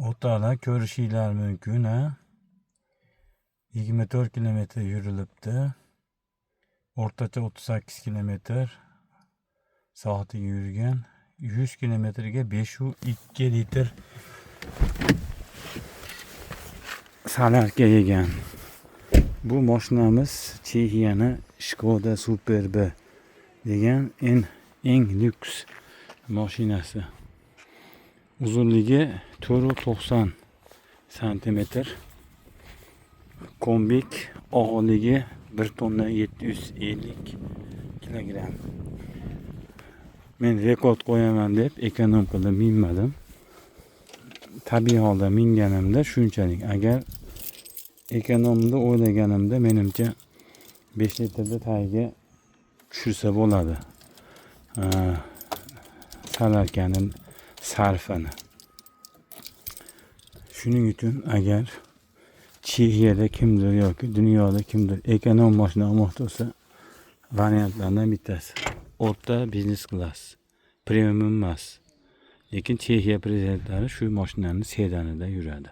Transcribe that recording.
O'rtalar ko'rishinglar mumkin, ha? 24 kilometr yurilibdi. O'rtacha 38 kilometr soatiga yurgan. 100 kilometrga 5,2 litr salarka yegan. Bu mashinamiz Chexiyani Skoda Superb degan eng lyuks mashinasi. Uzunligi 4,90 santimetr. Kombik og'irligi 1 tonna 750 kilogramm. Men rekord qo'yaman deb ekonom qilib minmadim. Tabiiy holda minganimda shunchalik. Agar ekonomda o'ylaganimda menimcha 5 litrda tagiga tushirsa bo'ladi. Salarkaning sarfini. Shuning uchun agar Chexiyada kimdir yoki dunyoda kimdir ekonom mashina olmoqchi bo'lsa, variantlardan bittasi. O'rta biznes klass. Premium emas. Lekin Chexiya prezidentlari shu mashinaning sedanida yuradi.